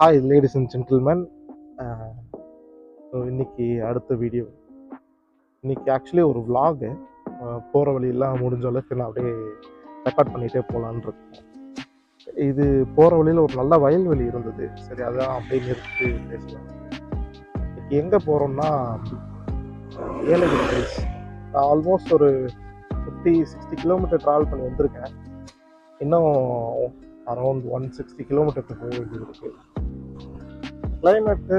Hi ladies and gentleman. So இன்னைக்கு அடுத்த video. இன்னைக்கு ஆக்சுவலி ஒரு vlog. போகிற வழியெல்லாம் முடிஞ்ச அளவுக்கு நான் அப்படியே ரெக்கார்ட் பண்ணிகிட்டே போகலான்னு இருக்கேன். இது போகிற வழியில் ஒரு நல்ல வயல்வெளி இருந்தது. சரி, அதான் அப்படியே நிறுத்தி பேசலாம். இன்னைக்கு எங்கே போகிறோம்னா ஏலகிரி ஹில்ஸ். நான் ஆல்மோஸ்ட் ஒரு 50-60 கிலோமீட்டர் ட்ராவல் பண்ணி வந்திருக்கேன். இன்னும் அரௌண்ட் 160 கிலோமீட்டருக்கு போக வேண்டியது இருக்குது. கிளைமேட்டு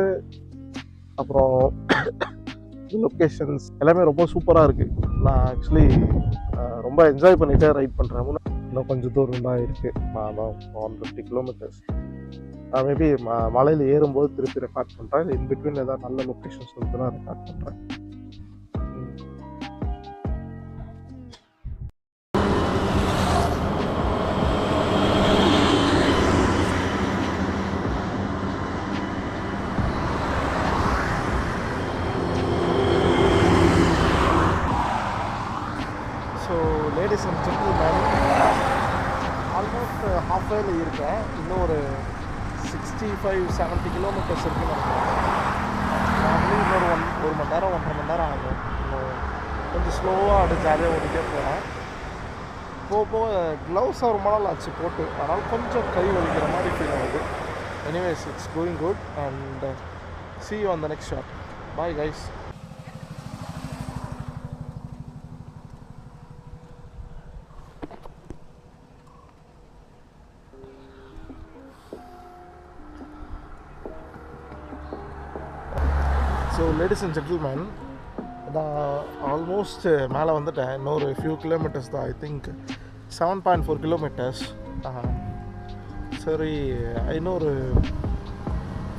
அப்புறம் லொக்கேஷன்ஸ் எல்லாமே ரொம்ப சூப்பராக இருக்குது. நான் ஆக்சுவலி ரொம்ப என்ஜாய் பண்ணிகிட்டே ரைட் பண்ணுறேன். இன்னும் கொஞ்சம் தூரம் தான் இருக்குது. நான் தான் 150 கிலோமீட்டர்ஸ். நான் மேபி மலையில் ஏறும்போது திருப்பி ரெக்கார்ட் பண்ணுறேன். இன் பிட்வீன் ஏதாவது நல்ல லொக்கேஷன்ஸ் வந்து நான் ரெக்கார்ட் பண்ணுறேன். So ladies and gentleman, almost ஹாஃப்வேல இருக்கேன். இன்னும் ஒரு 65-70 கிலோமீட்டர்ஸ் இருக்குன்னு நினைக்கிறேன். நார்மலி இன்னொரு ஒரு மணி நேரம் 1.5 மணி நேரம் ஆகும். இன்னும் கொஞ்சம் ஸ்லோவாக அப்படி ஜாலியாக ஓடிட்டே போகிறேன். போக க்ளவுஸ் ரொம்ப நாள் ஆச்சு போட்டு, அதனால் கொஞ்சம் கை வலிக்கிற மாதிரி ஃபீல் ஆகுது. Anyways, it's going good and see you on the next shot. Bye guys. So ladies and gentlemen, நான் ஆல்மோஸ்ட் மேலே வந்துட்டேன். இன்னொரு ஃபியூ கிலோமீட்டர்ஸ் தான். I think 7.4 kilometres. சரி, இன்னொரு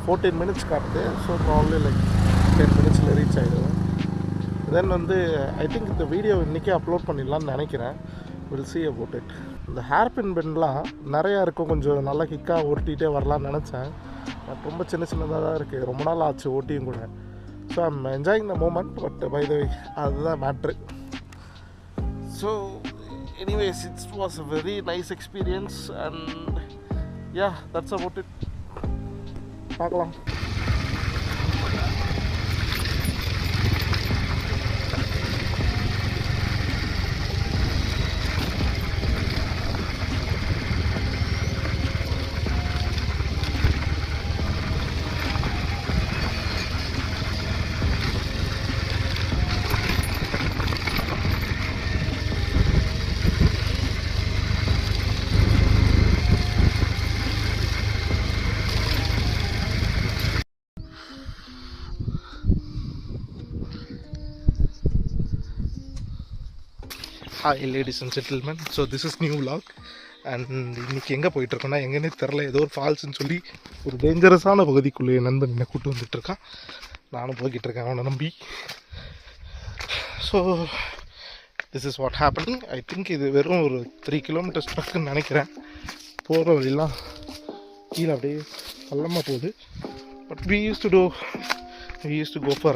14 மினிட்ஸ் காட்டுது. ஸோ ப்ராப்ளி லைக் 10 மினிட்ஸில் ரீச் ஆகிடுவேன். தென் வந்து ஐ திங்க் இந்த வீடியோ இன்றைக்கே அப்லோட் பண்ணிடலான்னு நினைக்கிறேன். Will see about it. இந்த ஹேர்பின் பென்லாம் நிறையா இருக்கும். கொஞ்சம் நல்லா கிக்காக ஓட்டிகிட்டே வரலான்னு நினச்சேன். பட் ரொம்ப சின்ன சின்னதாக தான் இருக்குது. ரொம்ப நாள் ஆச்சு ஓட்டியும் கூட. So I'm enjoying the moment. But by the way, அதுதான் matter. So anyways, it's was a very nice experience and yeah, that's about it. பார்க்கலாம். Hi ladies and gentleman. So this is new vlog. And இன்றைக்கி எங்கே போயிட்டுருக்கோன்னா எங்கேனே தெரில. ஏதோ ஒரு ஃபால்ஸ்ன்னு சொல்லி ஒரு டேஞ்சரஸான பகுதிக்குள்ளே என் நண்பன் என்னை கூப்பிட்டு வந்துட்டுருக்கான். நானும் போய்கிட்டு இருக்கேன் அவனை நம்பி. So this is what happening. I think இது வெறும் ஒரு 3 கிலோமீட்டர்ஸ் ட்ரக்குன்னு நினைக்கிறேன். போகிற வழியெல்லாம் கீழே அப்படியே பள்ளமாக போகுது. But we used to go for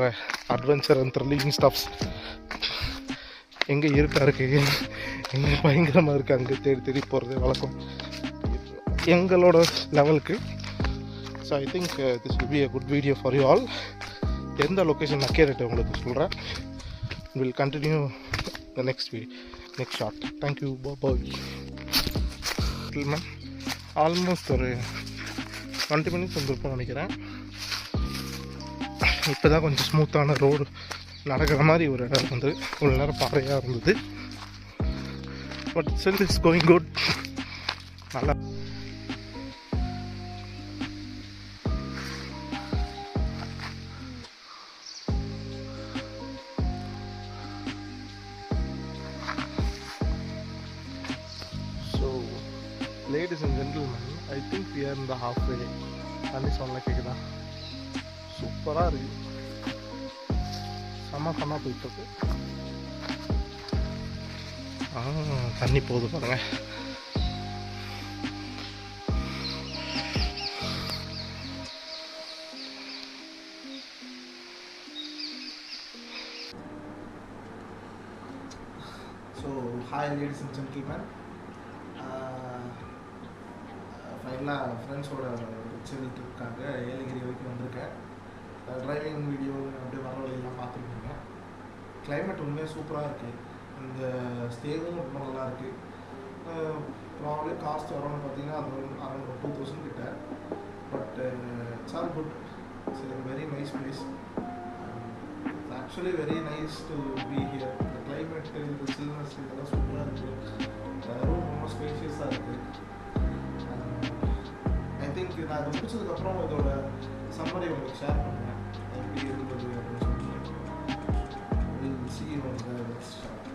adventure and thrilling stuffs. எங்கே இருட்டாக இருக்குது, எங்கே பயங்கரமாக இருக்குது, அங்கே தேடி தேடி போகிறது வழக்கம் எங்களோட லெவலுக்கு. So I think this will be a good video for you all. எந்த லொக்கேஷன் அக்கேரேட் உங்களுக்கு சொல்கிறேன். Will continue the next video, next short. Thank you, bye. Almost ஒரு 20 மினிட்ஸ் வந்திருப்போம் நினைக்கிறேன். இப்போ தான் கொஞ்சம் ஸ்மூத்தான ரோடு நடக்கிற மாதிரி ஒரு இடம் வந்து ஒரு நேரம் பாறையாக இருந்தது. But still it's going good. நல்லா so ladies and gentleman, I think we are in the halfway. தண்ணி சொன்ன கேட்குதா? சூப்பராக இருக்குது. செம்ம ஃபன்னாக போயிட்டுருக்கு. தண்ணி போகுது பாருங்க. So hi ladies and gentlemen. Finally ஃபைனலாக ஃப்ரெண்ட்ஸோட சில் ட்ரிப்காக ஏலகிரி வரைக்கும் வந்திருக்கேன். டிரைவிங் வீடியோ அப்படியே வர வழியெல்லாம் பார்த்துருக்கீங்க. கிளைமேட் உண்மையாக சூப்பராக இருக்குது. இந்த ஸ்டேவும் ரொம்ப நல்லாயிருக்கு. ப்ராப்ளி காஸ்ட் வரோன்னு பார்த்தீங்கன்னா அது அரௌண்ட் 2000 கிட்ட. But it's all good. It's very nice place. It's actually very nice to be here. இந்த கிளைமேட்டு, இந்த சில்னஸ் இதெல்லாம் சூப்பராக இருக்குது. ரூம் ரொம்ப ஸ்பேஷியஸாக இருக்குது. ஐ திங்க் நான் இதை முடிச்சதுக்கப்புறம் இதோட சம்மரி உங்களுக்கு ஷேர் பண்ணுறேன் எப்படி இருந்தது அப்படின்னு சொல்லிட்டு. Will see you on the next shot.